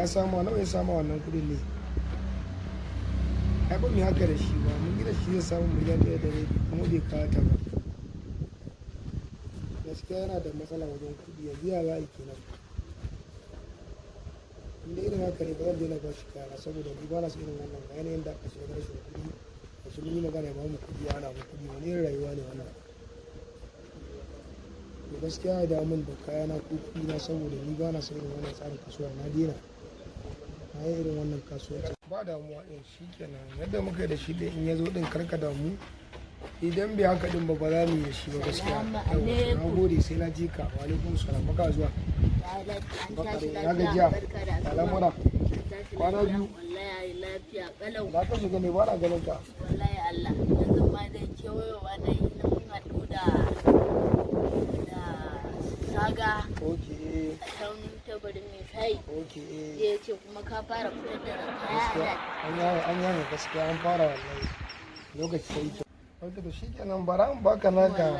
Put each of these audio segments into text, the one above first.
samu nawa ya samu wannan kuɗin ne? Ai ba mu haka da shi ba, mun gida shi zai samu miliyan 1 da rabi kuma bai kawo ta ba. Gaskiya yana da matsala wajen kuɗi, yanzu ya za a yi kenan. Inda irin haka ne ba zan daina ba shi kayana saboda ni ba na son irin wannan ba, yanayin da aka shiga na rashin kuɗi. Wasu mun yi magana ya ba mu kuɗi ana mu kuɗi, wani irin rayuwa ne wannan? To gaskiya ya dawo min da kayana ko kuɗi na saboda ni ba na son irin wannan tsarin kasuwa, na daina. Na yi irin wannan kasuwanci. Ba damuwa ɗin shi kenan, yadda muka yi da shi ɗin in ya zo ɗin karka damu. Idan bai haka ɗin ba ba za mu yi da shi ba gaskiya. Na gode sai na ji ka. Wa alaikum salam, baka zuwa. Na gajiya. Al'amura. Kwana biyu. Wallahi lafiya kalau. Za ka shiga ne ba na ganin ka. Wallahi Allah. Yanzu ma dai kewayowa dai na mun haɗu da saga. Okay. A can tabarin mai shayi. Okay. Ya ce kuma ka fara fitar da kaya. An yaye gaskiya an fara wallahi. Lokaci sai kyau. Wanda to shikenan bara in baka naka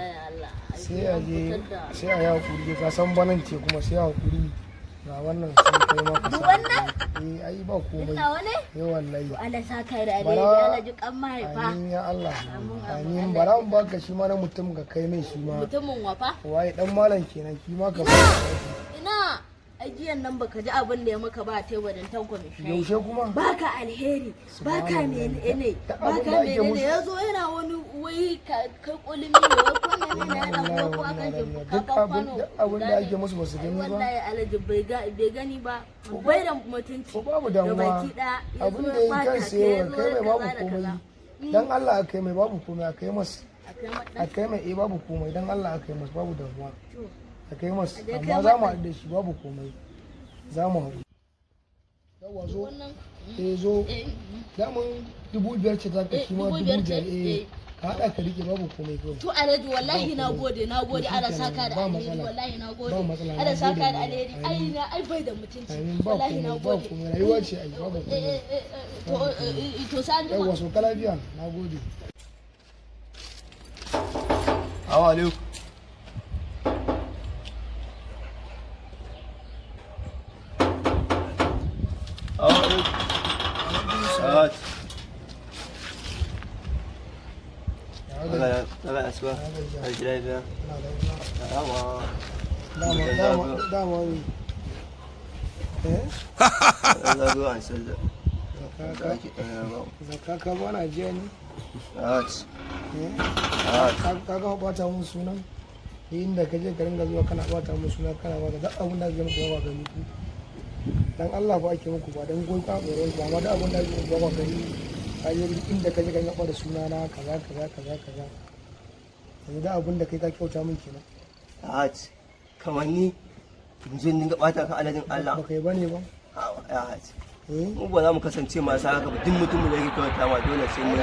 sai a je sai a yi hakuri ka san banan ce kuma sai a hakuri ga wannan sai kai ma ka san ai ba komai eh wallahi Allah saka da alheri Allah ji kan mahaifa amin ya Allah amin bara in baka shi ma na mutum ga kai mai shi ma mutumin wafa waye dan malam kenan ki ma ka ba ina ajiyan nan baka ji abin da ya maka ba teburin tanko mai shayi yaushe kuma baka alheri baka menene baka menene yazo yana wani wai kai kulmi ne wai ko menene yana ko akan ji duk abin da ake musu basu gani ba wallahi alaji bai gani ba bai da mutunci ko babu damuwa abin da yin kan sai kai mai babu komai dan Allah akai mai babu komai akai mas akai mai babu komai dan Allah akai mas babu damuwa a kai masu amma za mu haɗu da shi babu komai za mu haɗu yawa zo zo damun 5,000 ce za ka shi ma 5,000 ka haɗa ka rike babu komai kawai to alhaji wallahi na gode ana saka da alheri wallahi na gode ana saka da alheri ai na ai bai da mutunci wallahi na gode ba komai rayuwa ce ai babu komai to sai yawa so ka lafiya na gode awa alaikum Saat. Agak asbah. Ajrai dia. Lama. Dama. Lagu asal. Zakaka bana jiya ne? Kaga bata mun sunan? Inda ka je ka ringa zuwa kana bata mun suna kana bata duk abin da zai muku ba ka muku. Dan Allah ba ake muku ba dan goyi ka tsoron ba ma da abin da zai ba gari ayyuka inda kaje ka yaba da suna na kaza yanzu da abin da kai ka kyauta min kenan kamar ni yanzu ni ga bata kan aladin Allah ba kai bane ba mu ba za mu kasance masu haka ba duk mutumin da yake kyauta ma dole sai mu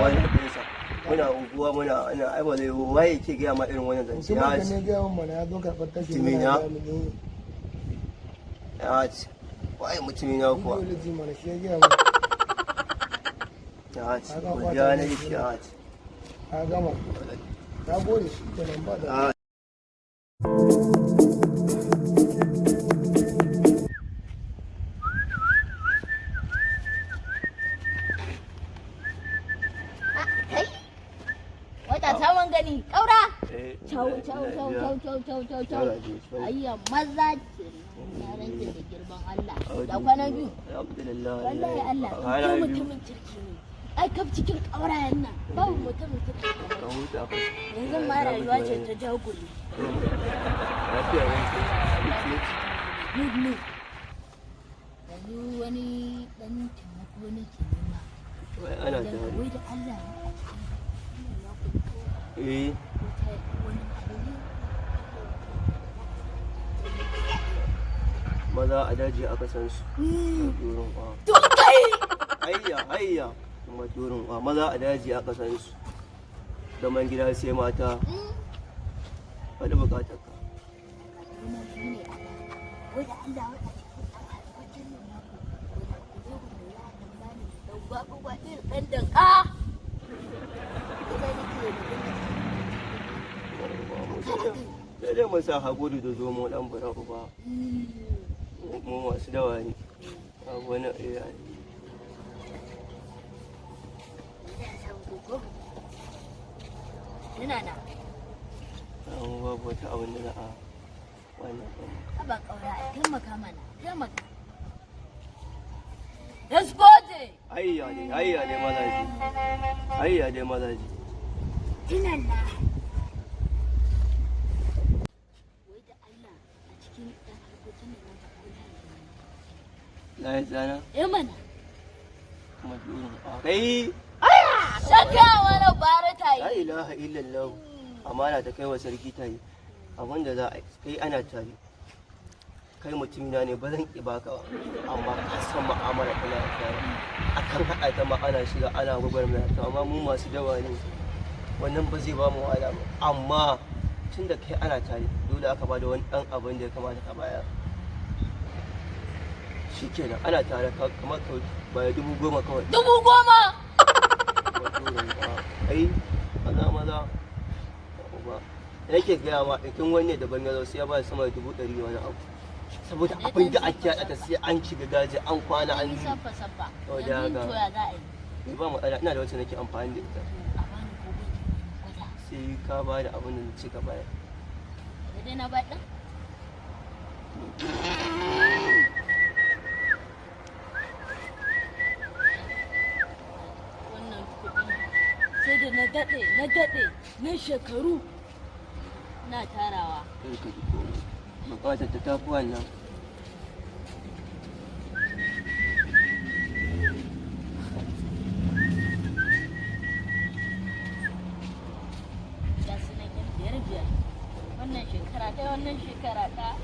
wani kudinsa muna unguwa muna ana ai ba zai waye yake ga ma irin wannan zance ya ne ga mun mana ya zo karbar take waye mutumin ya kuwa ya ne shi a gama na gode shi kenan ba da wata saman gani kaura Ciao. Ayya maza ce na ranke da girman Allah. Da kwana biyu. Alhamdulillah. Wallahi Allah. Kai mutumin kirki ne. Ai kaf cikin ƙaurayen nan babu mutumin kirki. Yanzu ma rayuwa ce ta jagule. Lafiya ne. Yanzu wani dan taimako nake nema. Wai ana da wai da Allah. maza a daji aka san su turin kwa to kai hayya kuma turin kwa maza a daji aka san su zaman gida sai mata wani bukatar ka sai dai mu sa haƙuri da zomo ɗan bara ba mu masu dawa ne wani iya ina na an babu wata abin da na a wannan ba kaura taimaka mana taimaka Yaskoje! ayya dai mazaji ina na wai da Allah a cikin ɗan harkokin da nan na yi tsana mana kuma durin kai saka wani bara ta la yi ilaha illallah amana ta kai wa sarki ta yi abinda za a kai ana tare kai mutumina ne ba zan ki baka ba amma ka san ma'amala tana tare akan haɗa ta ma ana shiga ana gwagwarmaya to amma mu masu dawa ne wannan ba zai ba mu wahala ba amma tun da kai ana tare dole aka ba da wani ɗan abin da ya kamata ka bayar shi kenan ana tare kamar ka baya 10,000 kawai 10,000 ai maza ba yake gaya ma ikin wani daban ya zo sai ya ba sama da 100,000 wani abu saboda abin da ake haɗa ta sai an shiga gaji an kwana an yi sabba sabba to da yanzu haka to ya za a yi ba matsala ina da wacce nake amfani da ita a bani gobe gwada sai ka ba da abin da na ci gaba da dai na baɗin wannan kuɗi sai da na daɗe na shekaru na tarawa kai ka ji komai bukatar ta tafi wannan ga su nan yan biyar wannan shekara ɗaya wannan shekara ɗaya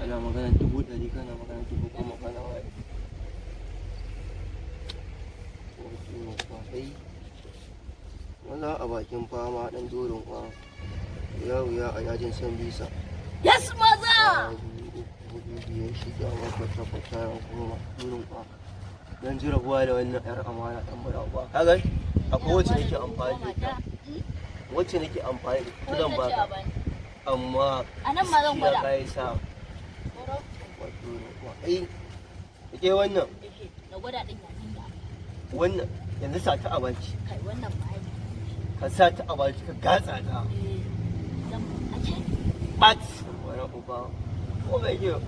ana magana 100,000 kana magana 10,000 kana waye wala a bakin fama dan dorin kwa wuya a yajin san bisa yes maza biyan shiga wata tabbataran kuma dorin kwa dan ji rabuwa da wannan yar amana dan murawa kaga akwai wacce nake amfani da ita wacce nake amfani da ita zan baka amma anan ma zan gwada kai sa ai ke wannan na gwada din yayin da wannan yanzu sa ta a baki kai wannan ba ai ka sa ta a baki ka gatsa ta zan ace bat wani uba ko mai kyau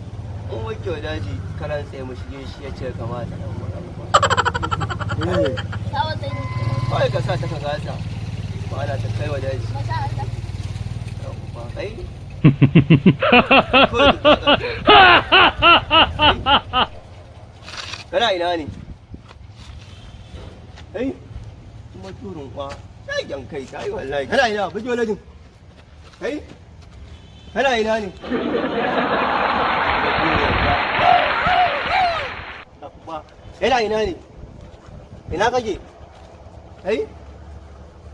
in wake wa daji karan tsaye mu shige shi ya ce kamata dan wani uba sawa zai kawai ka sa ta ka gatsa ba ana ta kai wa daji masa Allah dan uba kai kana ina ne kai kuma turun kwa shagen kai kai wallahi kana ina bujo lajin kai kana ina ne yana ina ne ina kake kai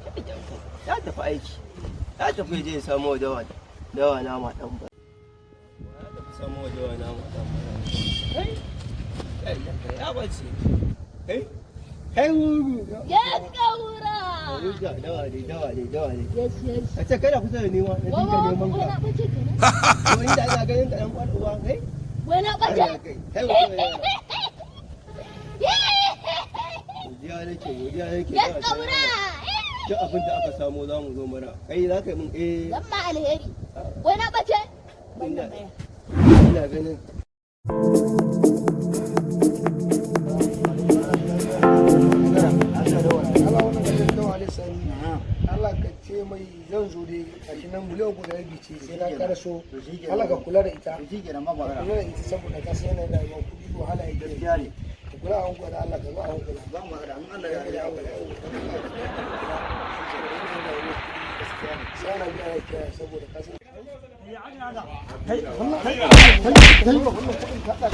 shagen kai ya tafi aiki ya tafi je ya samu dawa nama dan ba ya tafi samu dawa nama dan ba kai ya bace kai kai wuru yes kaura dawa ne yes a ce kai da kusa da nema na dinka neman ka wani bace kenan wani da ana ganin ka dan kwado ba kai wani bace kai godiya nake yes kaura duk abin da aka samu za mu zo mana kai za ka yi min zan ma alheri wani bace ina ganin Allah ka ce mai zan zo dai gashi nan miliyan guda ya bice sai na karaso Allah ka kula da ita kula da ita saboda ka sai na da yawan kuɗi ko hala ya gaskiya ne ka kula a hankula Allah ka ba a hankula ba mu da Allah ya ga sai na ga ya kiyaye saboda ka san kai wannan kuɗin ka da